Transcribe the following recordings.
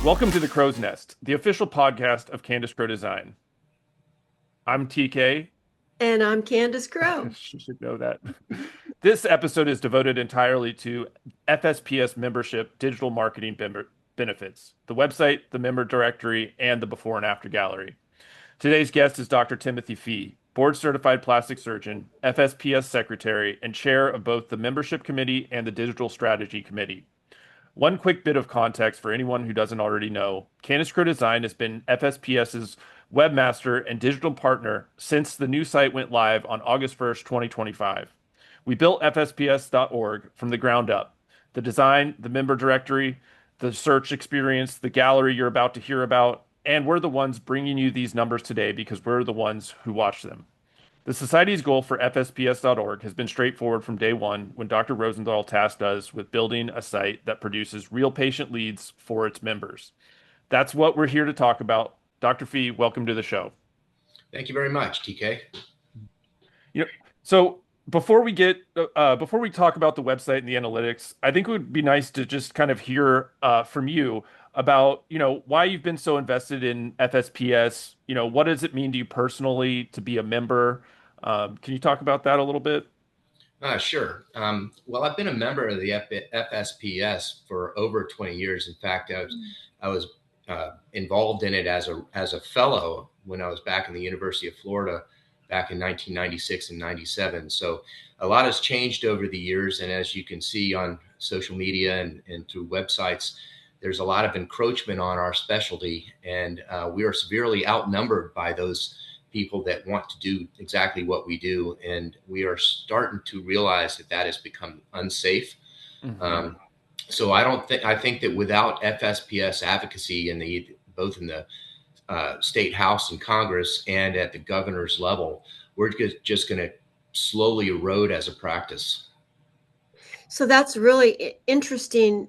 Welcome to the Crow's Nest, the official podcast of Candace Crowe Design. I'm TK. And I'm Candace Crowe. You should know that. This episode is devoted entirely to FSPS membership digital marketing benefits, the website, the member directory, and the before and after gallery. Today's guest is Dr. Timothy Fee, board certified plastic surgeon, FSPS Secretary, and chair of both the membership committee and the digital strategy committee. One quick bit of context for anyone who doesn't already know, Candace Crowe Design has been FSPS's webmaster and digital partner since the new site went live on August 1st, 2025. We built FSPS.org from the ground up. The design, the member directory, the search experience, the gallery you're about to hear about, and we're the ones bringing you these numbers today because we're the ones who watch them. The Society's goal for FSPS.org has been straightforward from day one when Dr. Rosenthal tasked us with building a site that produces real patient leads for its members. That's what we're here to talk about. Dr. Fee, welcome to the show. Thank you very much, TK. So before we talk about the website and the analytics, I think it would be nice to just kind of hear from you about, why you've been so invested in FSPS. What does it mean to you personally to be a member? Can you talk about that a little bit? Sure. Well, I've been a member of the FSPS for over 20 years. In fact, I was involved in it as a fellow when I was back in the University of Florida back in 1996 and 97. So a lot has changed over the years. And as you can see on social media and through websites, there's a lot of encroachment on our specialty. And we are severely outnumbered by those people that want to do exactly what we do. And we are starting to realize that has become unsafe. Mm-hmm. So I think that without FSPS advocacy both in the state house and Congress and at the governor's level, we're just going to slowly erode as a practice. So that's really interesting,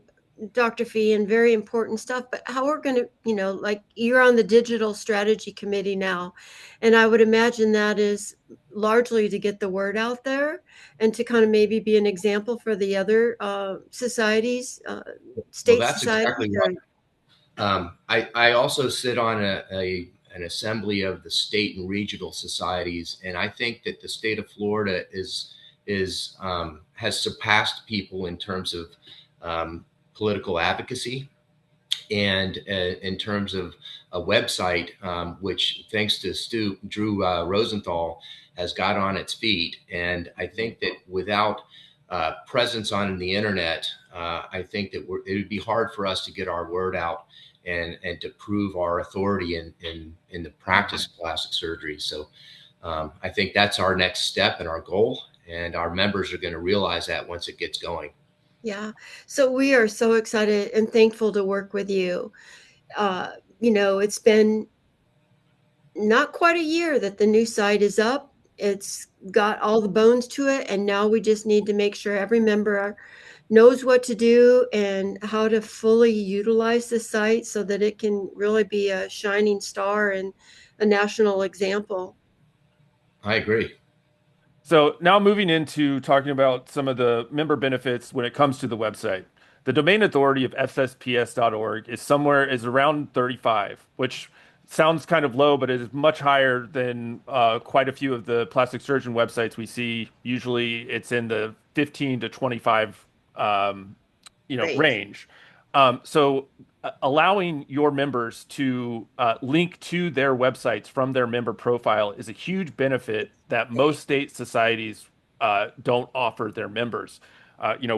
Dr. Fee, and very important stuff. But how we're going to, like you're on the digital strategy committee now, and I would imagine that is largely to get the word out there and to kind of maybe be an example for the other societies, state well, that's societies. Exactly right. I also sit on an assembly of the state and regional societies, and I think that the state of Florida has surpassed people in terms of political advocacy and in terms of a website, which thanks to Drew Rosenthal has got on its feet. And I think that without presence on the internet, I think that it would be hard for us to get our word out and to prove our authority in the practice of plastic surgery. So I think that's our next step and our goal. And our members are going to realize that once it gets going. Yeah. So we are so excited and thankful to work with you. It's been not quite a year that the new site is up. It's got all the bones to it. And now we just need to make sure every member knows what to do and how to fully utilize the site so that it can really be a shining star and a national example. I agree. So now moving into talking about some of the member benefits when it comes to the website. The domain authority of FSPS.org is around 35, which sounds kind of low, but it is much higher than quite a few of the plastic surgeon websites we see. Usually it's in the 15 to 25 range. So allowing your members to link to their websites from their member profile is a huge benefit that most state societies don't offer their members.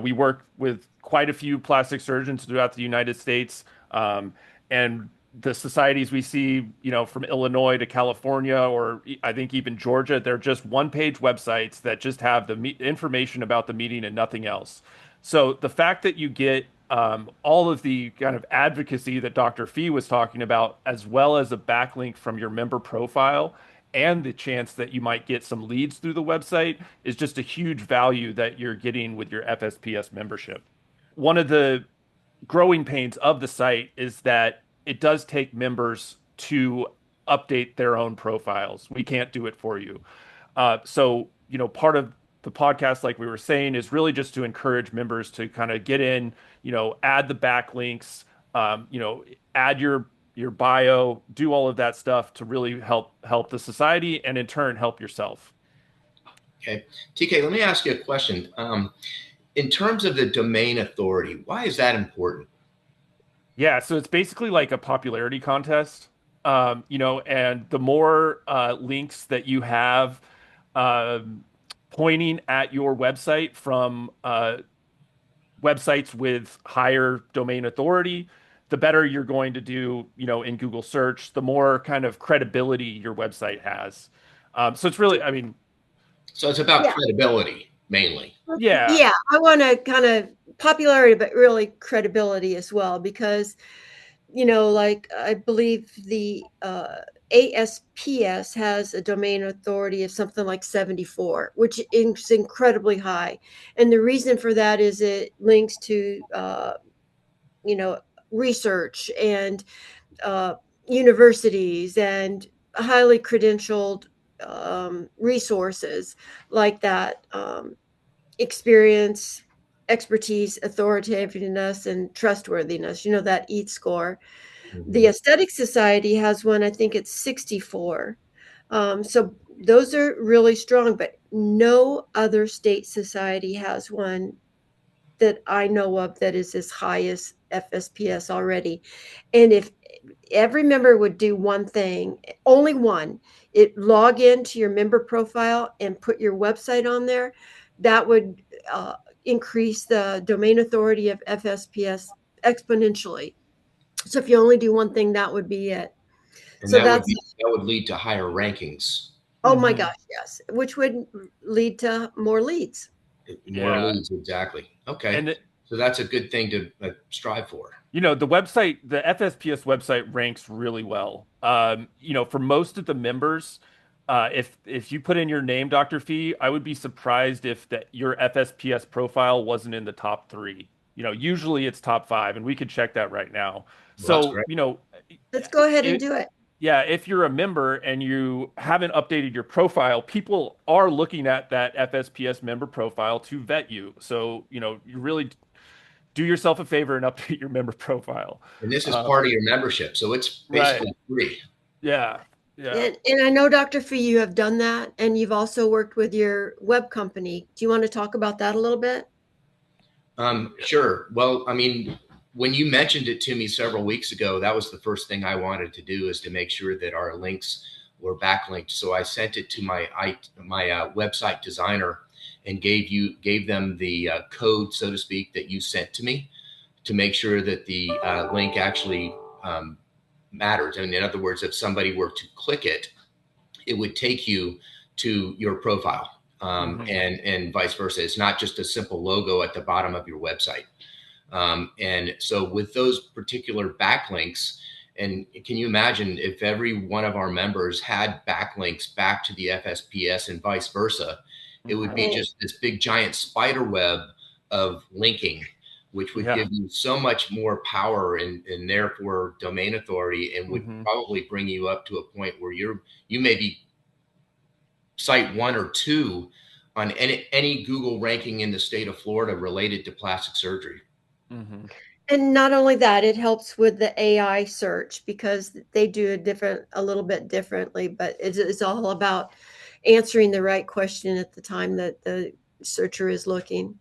We work with quite a few plastic surgeons throughout the United States, and the societies we see, from Illinois to California, or I think even Georgia, they're just one-page websites that just have the information about the meeting and nothing else. So the fact that you get all of the kind of advocacy that Dr. Fee was talking about, as well as a backlink from your member profile and the chance that you might get some leads through the website, is just a huge value that you're getting with your FSPS membership. One of the growing pains of the site is that it does take members to update their own profiles. We can't do it for you. So part of the podcast, like we were saying, is really just to encourage members to kind of get in, add the backlinks, add your bio, do all of that stuff to really help the society and in turn help yourself. Okay. TK, let me ask you a question. In terms of the domain authority, why is that important? Yeah, so it's basically like a popularity contest. And the more links that you have um, pointing at your website from websites with higher domain authority, the better you're going to do, in Google search, the more kind of credibility your website has. So it's really, I mean, So it's about Yeah. credibility mainly. yeah. Yeah, I want to kind of popularity, but really credibility as well, because like I believe the ASPS has a domain authority of something like 74, which is incredibly high. And the reason for that is it links to, you know, research and uh, universities and highly credentialed resources like that. Experience, expertise, authoritativeness, and trustworthiness. That EAT score. The Mhm. Aesthetic Society has one, I think it's 64. So those are really strong, but no other state society has one that I know of that is as high as FSPS already. And if every member would do one thing, only one, it log into your member profile and put your website on there, that would increase the domain authority of FSPS exponentially. So if you only do one thing, that would be it. And So that's, that would lead to higher rankings, oh my Hmm. gosh, yes, which would lead to more leads. more Yeah. leads. Exactly. Okay. And So that's a good thing to strive for. the FSPS website ranks really well. For most of the members, if you put in your name, Dr. Fee, I would be surprised if your FSPS profile wasn't in the top three. Usually it's top five, and we could check that right now. Well, that's So, great. Let's go ahead and it, do it. yeah, if you're a member and you haven't updated your profile, people are looking at that FSPS member profile to vet you. So, you really do yourself a favor and update your member profile. And this is Um, part of your membership, so it's right. basically free. Yeah. Yeah. And I know, Dr. Fee, you have done that, and you've also worked with your web company. Do you want to talk about that a little bit? Sure. Well, I mean, when you mentioned it to me several weeks ago, that was the first thing I wanted to do, is to make sure that our links were backlinked. So I sent it to my website designer and gave them the code, so to speak, that you sent to me to make sure that the link actually matters. I mean, in other words, if somebody were to click it, it would take you to your profile, Hmm. and vice versa. It's not just a simple logo at the bottom of your website. And so with those particular backlinks, and can you imagine if every one of our members had backlinks back to the FSPS and vice versa, it would Hmm. be Oh, just this big giant spider web of linking, which would Yeah. give you so much more power and therefore domain authority, and would Hmm. probably bring you up to a point where you may be site one or two on any Google ranking in the state of Florida related to plastic surgery. Hmm. and not only that, it helps with the AI search because they do a little bit differently, but it's all about answering the right question at the time that the searcher is looking.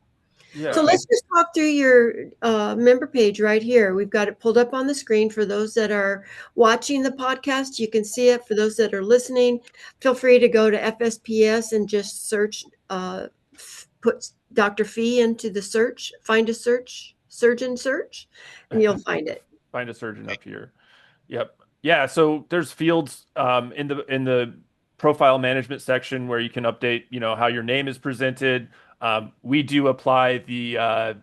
So Yeah. Okay. let's just talk through your member page right here. We've got it pulled up on the screen. For those that are watching the podcast, you can see it. For those that are listening, feel free to go to FSPS and just search, put Dr. Fee into the search, find a search, surgeon search, and you'll find it. Find a surgeon up here. Yep. Yeah. So there's fields in the profile management section where you can update, how your name is presented. We do apply the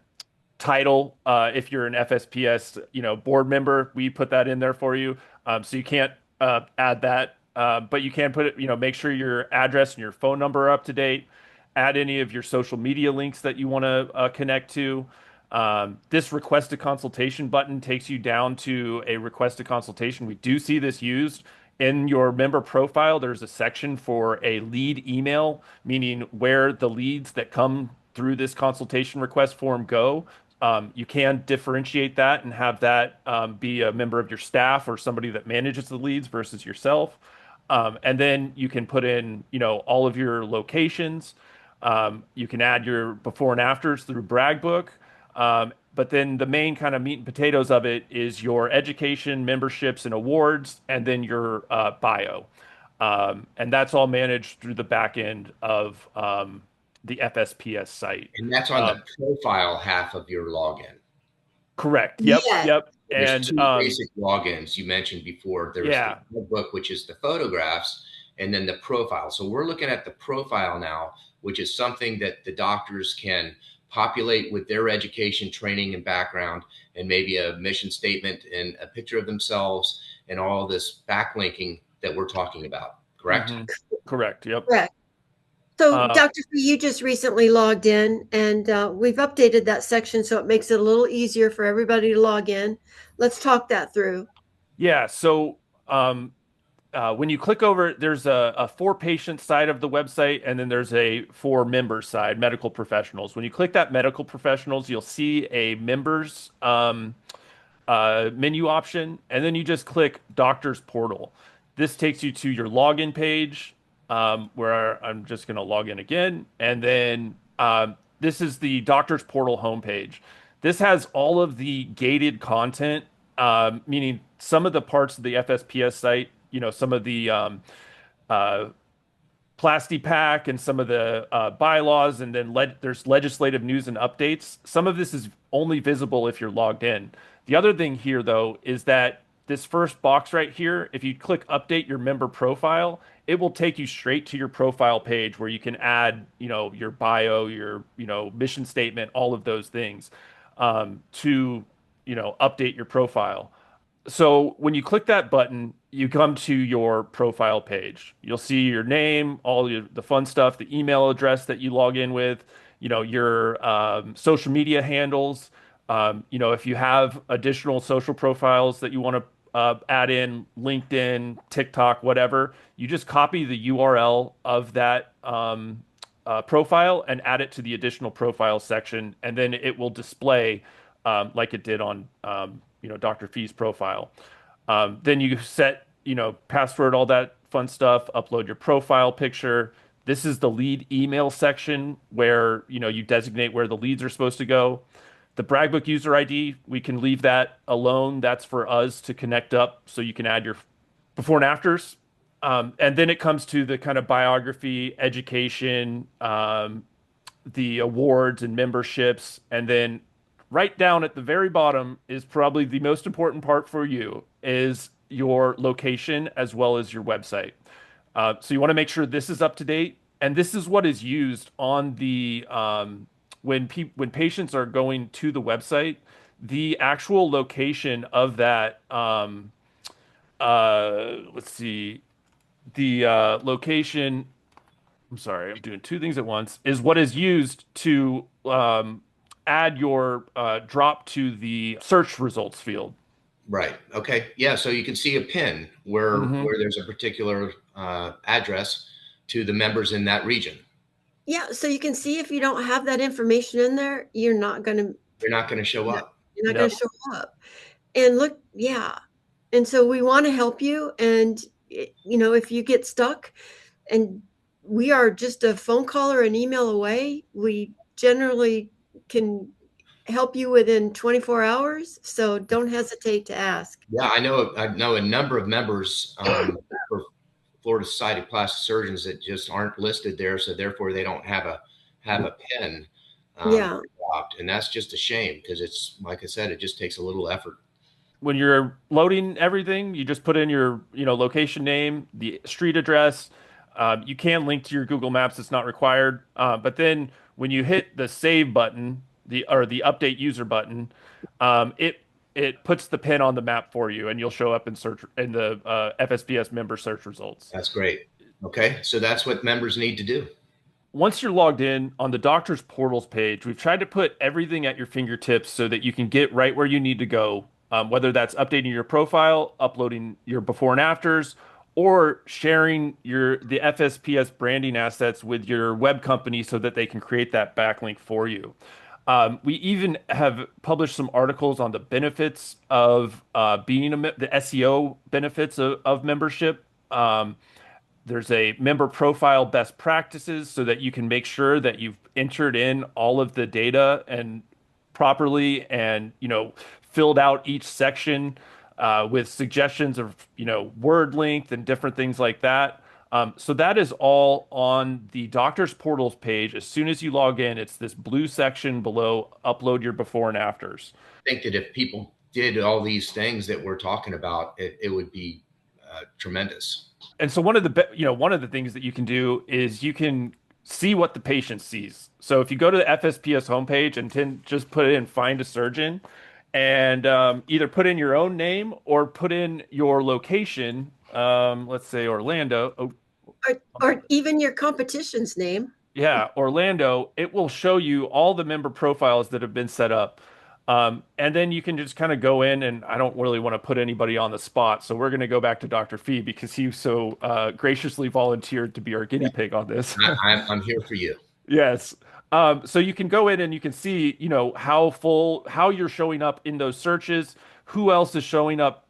title if you're an FSPS, board member. We put that in there for you. So you can't add that, but you can put it. Make sure your address and your phone number are up to date. Add any of your social media links that you want to connect to. This request a consultation button takes you down to a request a consultation. We do see this used in your member profile. There's a section for a lead email, meaning where the leads that come through this consultation request form go. You can differentiate that and have that be a member of your staff or somebody that manages the leads versus yourself. And then you can put in, all of your locations. You can add your before and afters through Bragbook. But then the main kind of meat and potatoes of it is your education, memberships, and awards, and then your bio. And that's all managed through the back end of the FSPS site. And that's on the Um, profile half of your login. Correct. Yep. Yeah. Yep. There's And two basic logins you mentioned before. There's the yeah. book, which is the photographs, and then the profile. So we're looking at the profile now, which is something that the doctors can populate with their education, training, and background, and maybe a mission statement and a picture of themselves and all this backlinking that we're talking about. Correct? Hmm. Correct. Yep. Correct. So, Uh, Dr. Fee, you just recently logged in, and we've updated that section so it makes it a little easier for everybody to log in. Let's talk that through. yeah. So when you click over, there's a for patient side of the website, and then there's a for members side, medical professionals. When you click that medical professionals, you'll see a members menu option, and then you just click Doctor's Portal. This takes you to your login page, where I'm just going to log in again, and then this is the Doctor's Portal homepage. This has all of the gated content, meaning some of the parts of the FSPS site, some of the uh, Plastipack and some of the bylaws, and then there's legislative news and updates. Some of this is only visible if you're logged in. The other thing here, though, is that this first box right here, if you click update your member profile, it will take you straight to your profile page where you can add, your bio, your, mission statement, all of those things to, update your profile. So when you click that button, you come to your profile page. You'll see your name, the fun stuff, the email address that you log in with, your social media handles. If you have additional social profiles that you want to add in, LinkedIn, TikTok, whatever, you just copy the URL of that profile and add it to the additional profile section, and then it will display like it did on Dr. Fee's profile. Then you set, password, all that fun stuff, upload your profile picture. This is the lead email section where, you designate where the leads are supposed to go. The Bragbook user ID, we can leave that alone. That's for us to connect up so you can add your before and afters. And then it comes to the kind of biography, education, the awards and memberships, and then right down at the very bottom is probably the most important part for you is your location as well as your website. So you want to make sure this is up to date, and this is what is used on the when patients are going to the website, the actual location of that. Let's see, the location. I'm sorry, I'm doing two things at once. Is what is used to add your drop to the search results field. Right. Okay. Yeah. So you can see a pin where Hmm. there's a particular address to the members in that region. Yeah, so you can see if you don't have that information in there, you're not going to You're not going to show you're up. not going to Yep. show up. And look, yeah. And so we want to help you. And, if you get stuck, and we are just a phone call or an email away, we generally can help you within 24 hours. So don't hesitate to ask. Yeah, I know a number of members for Florida Society of Plastic Surgeons that just aren't listed there, so therefore they don't have a pin Yeah. dropped, and that's just a shame because it's like I said, it just takes a little effort. When you're loading everything, you just put in your, location name, the street address. You can link to your Google Maps; it's not required. But then when you hit the save button, the update user button, it puts the pin on the map for you, and you'll show up in search in the FSPS member search results. That's great. Okay, so that's what members need to do. Once you're logged in on the doctor's portals page, we've tried to put everything at your fingertips so that you can get right where you need to go, whether that's updating your profile, uploading your before and afters, or sharing the FSPS branding assets with your web company so that they can create that backlink for you. We even have published some articles on the benefits of the SEO benefits of membership. There's a member profile best practices so that you can make sure that you've entered in all of the data and properly and, filled out each section with suggestions of, word length and different things like that. So that is all on the doctor's portals page. As soon as you log in, it's this blue section below upload your before and afters. I think that if people did all these things that we're talking about, it would be tremendous. And so one of the things that you can do is you can see what the patient sees. So if you go to the FSPS homepage and just put in find a surgeon and either put in your own name or put in your location, let's say Orlando. Oh, or even your competition's name. yeah, Orlando, it will show you all the member profiles that have been set up. And then you can just kind of go in, and I don't really want to put anybody on the spot. So we're going to go back to Dr. Fee because he so graciously volunteered to be our guinea pig on this. I'm here for you. Yes. So you can go in and you can see, how you're showing up in those searches, who else is showing up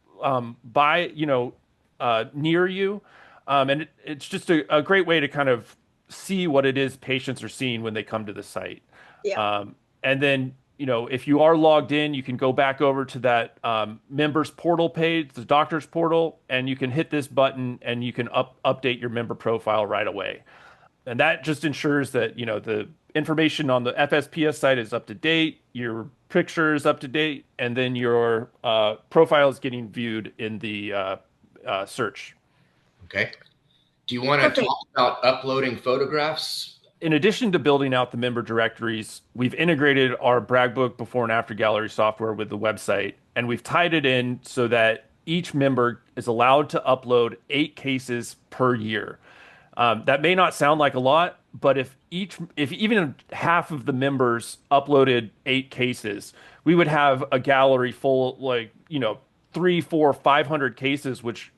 near you. And it's just a great way to kind of see what it is patients are seeing when they come to the site. Yeah. And then, if you are logged in, you can go back over to that members portal page, the doctor's portal, and you can hit this button and you can update your member profile right away. And that just ensures that, the information on the FSPS site is up to date, your picture is up to date, and then your profile is getting viewed in the search. Okay. Do you want to talk about uploading photographs? In addition to building out the member directories, we've integrated our Bragg Book before and after gallery software with the website, and we've tied it in so that each member is allowed to upload 8 cases per year. That may not sound like a lot, but if even half of the members uploaded 8 cases, we would have a gallery full, 3, 4, 500 cases, which,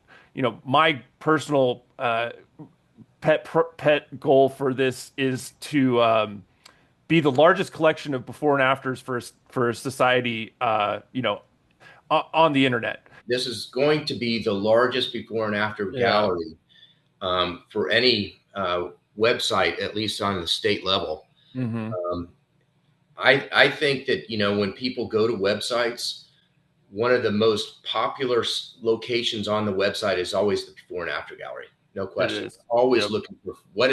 my personal pet goal for this is to be the largest collection of before and afters for society, on the internet. This is going to be the largest before and after gallery for any website, at least on the state level. Mm-hmm. I think that, when people go to websites, one of the most popular locations on the website is always the before and after gallery. No question. Always looking for what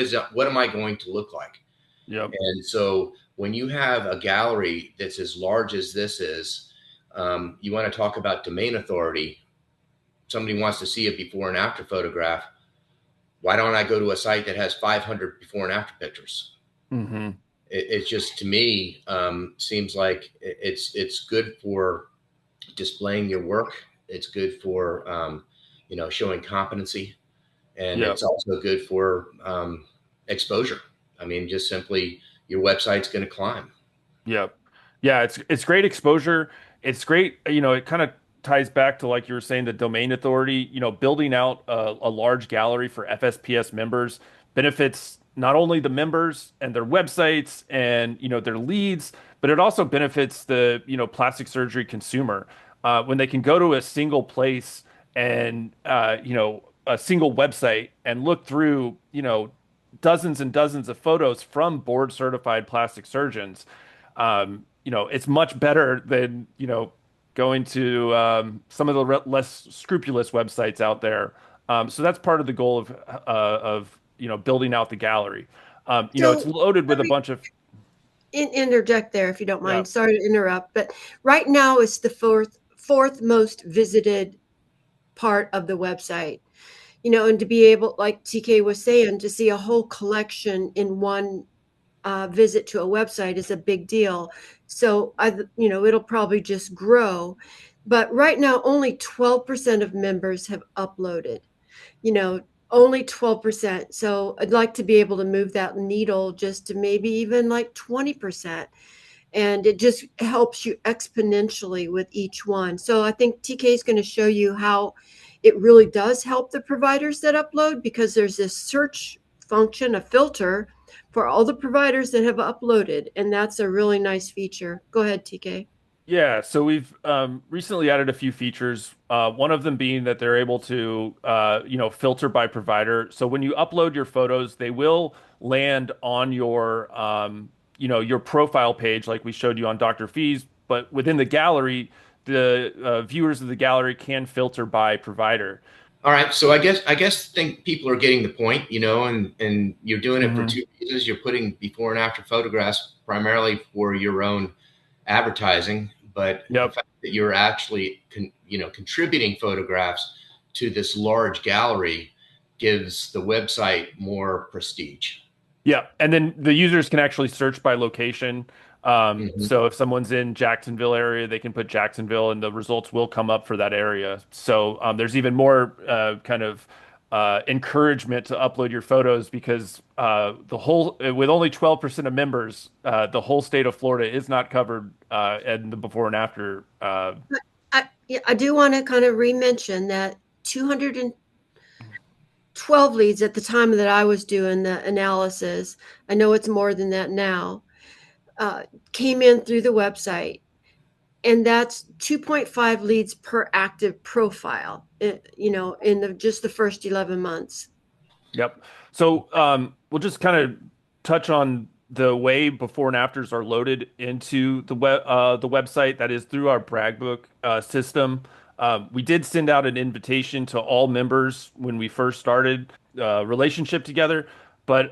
am I going to look like? Yep. And so when you have a gallery that's as large as this is, you want to talk about domain authority. Somebody wants to see a before and after photograph. Why don't I go to a site that has 500 before and after pictures? Mm-hmm. It just, to me, seems like it's good for displaying your work. It's good for, showing competency. And it's also good for exposure. I mean, just simply your website's going to climb. Yep. Yeah, it's great exposure. It's great. It kind of ties back to, like you were saying, the domain authority. Building out a large gallery for FSPS members benefits not only the members and their websites and, their leads, but it also benefits the, plastic surgery consumer when they can go to a single place and, a single website and look through, dozens and dozens of photos from board certified plastic surgeons. It's much better than, going to some of the less scrupulous websites out there. So that's part of the goal of building out the gallery. It's loaded with a bunch of. Interject there if you don't mind. Yeah. Sorry to interrupt, but right now it's the fourth most visited part of the website. And to be able, like TK was saying, to see a whole collection in one visit to a website is a big deal. So it'll probably just grow. But right now, only 12% of members have uploaded. Only 12%. So I'd like to be able to move that needle just to maybe even like 20%. And it just helps you exponentially with each one. So I think TK is going to show you how it really does help the providers that upload, because there's this search function, a filter for all the providers that have uploaded, and that's a really nice feature. Go ahead, TK. Yeah, so we've recently added a few features. One of them being that they're able to, filter by provider. So when you upload your photos, they will land on your profile page, like we showed you on Dr. Fees. But within the gallery, the viewers of the gallery can filter by provider. All right, so I guess think people are getting the point, and you're doing it for Hmm. two reasons. You're putting before and after photographs primarily for your own advertising, but the Yep. fact that you're actually contributing photographs to this large gallery gives the website more prestige. Yeah, and then the users can actually search by location. Mhm. So if someone's in Jacksonville area, they can put Jacksonville, and the results will come up for that area. So there's even more kind of encouragement to upload your photos because with only 12% of members, the whole state of Florida is not covered in the before and after. Yeah, I do want to kind of re-mention that 212 leads at the time that I was doing the analysis. I know it's more than that now. Uh, Came in through the website, and that's 2.5 leads per active profile. In just the first 11 months. Yep. So we'll just kind of touch on the way before and afters are loaded into the website. That is through our Bragbook system. We did send out an invitation to all members when we first started relationship together, but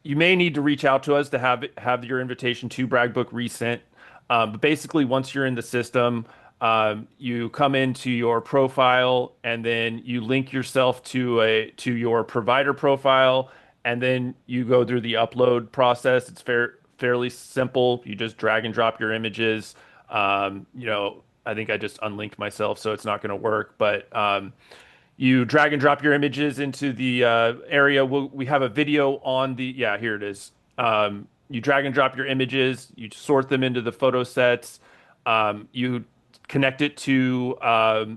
you may need to reach out to us to have your invitation to Bragbook resent. But basically, once you're in the system, you come into your profile and then you link yourself to your provider profile, and then you go through the upload process. It's fairly simple. You just drag and drop your images. I think I just unlinked myself, so it's not going to work. But you drag and drop your images into the area. We have a video on yeah, here it is. You drag and drop your images, you sort them into the photo sets, you connect it to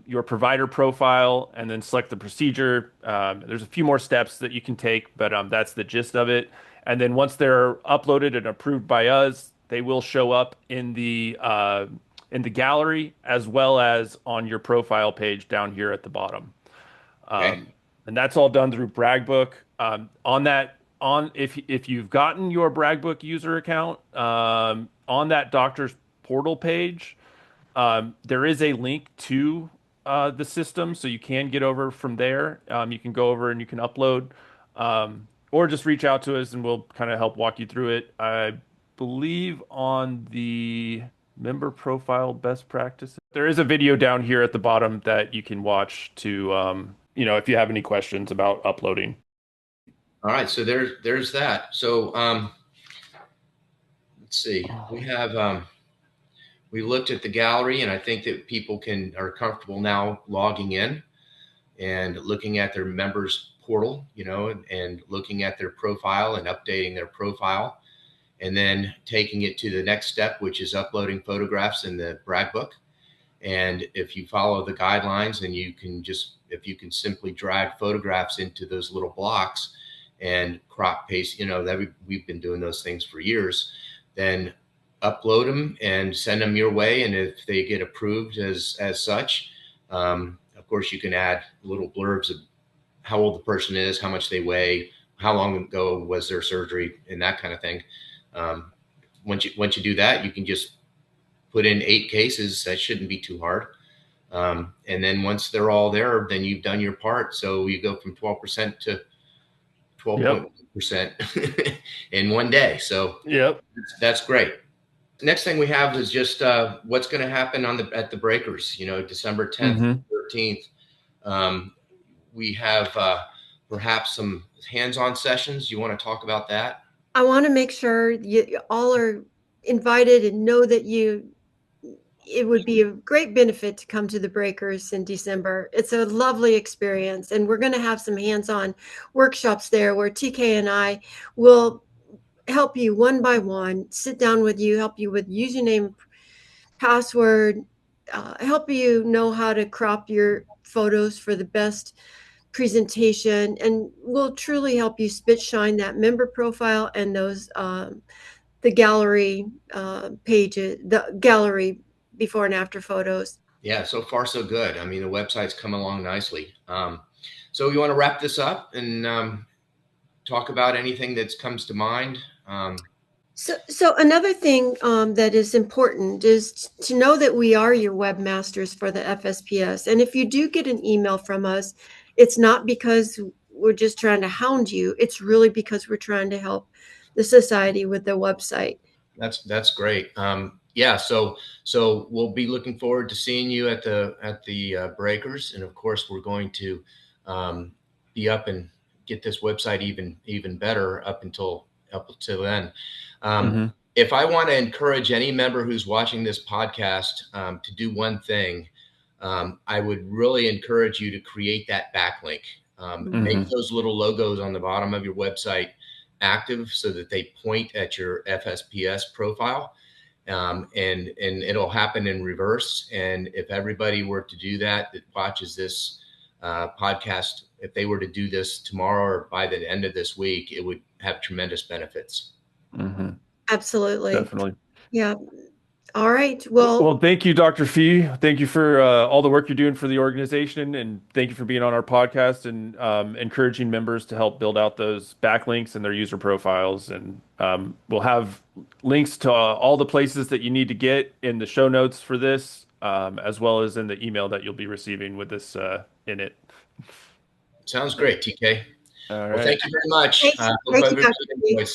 your provider profile, and then select the procedure. There's a few more steps that you can take, but that's the gist of it. And then once they're uploaded and approved by us, they will show up in the gallery as well as on your profile page down here at the bottom. Okay. Um, and that's all done through Bragbook. If you've gotten your Bragbook user account, on that doctor's portal page, there is a link to the system, so you can get over from there. You can go over and you can upload, or just reach out to us and we'll kind of help walk you through it. I believe on the member profile best practices, there is a video down here at the bottom that you can watch to, if you have any questions about uploading. All right, so there's that. So let's see. We looked at the gallery, and I think that people are comfortable now logging in and looking at their members portal, and looking at their profile and updating their profile, and then taking it to the next step, which is uploading photographs in the brag book. And if you follow the guidelines, and if you can simply drag photographs into those little blocks and crop paste, that we've been doing those things for years, then upload them and send them your way. And if they get approved as such, of course, you can add little blurbs of how old the person is, how much they weigh, how long ago was their surgery, and that kind of thing. Um, once you do that, you can just put in 8 cases. That shouldn't be too hard. And then once they're all there, then you've done your part. So you go from 12% to Yep. 12.1% in one day. So Yep. that's great. Next thing we have is just what's going to happen at the breakers. December 10th, Hmm. 13th. We have perhaps some hands-on sessions. You want to talk about that? I want to make sure you all are invited and know that it would be a great benefit to come to the breakers in December. It's a lovely experience, and we're going to have some hands-on workshops there where TK and I will help you one by one, sit down with you, help you with username, password, help you know how to crop your photos for the best presentation, and will truly help you spit shine that member profile and those the gallery pages, the gallery before and after photos. Yeah, so far so good. I mean, the website's come along nicely. So you want to wrap this up and talk about anything that comes to mind? So another thing that is important is to know that we are your webmasters for the FSPS. And if you do get an email from us, it's not because we're just trying to hound you. It's really because we're trying to help the society with their website. That's great. Yeah, so we'll be looking forward to seeing you at the breakers, and of course we're going to be up and get this website even better up until then. If I want to encourage any member who's watching this podcast to do one thing, I would really encourage you to create that backlink. Make those little logos on the bottom of your website active so that they point at your FSPS profile, and it'll happen in reverse. And if everybody were to do that watches this podcast, if they were to do this tomorrow or by the end of this week, it would have tremendous benefits. Absolutely. Definitely. Yeah. All right. Well, thank you, Dr. Fee. Thank you for all the work you're doing for the organization, and thank you for being on our podcast and encouraging members to help build out those backlinks and their user profiles. And we'll have links to all the places that you need to get in the show notes for this, as well as in the email that you'll be receiving with this in it. Sounds great, TK. All right. Well, thank you very much. Thank you, Dr. Fee.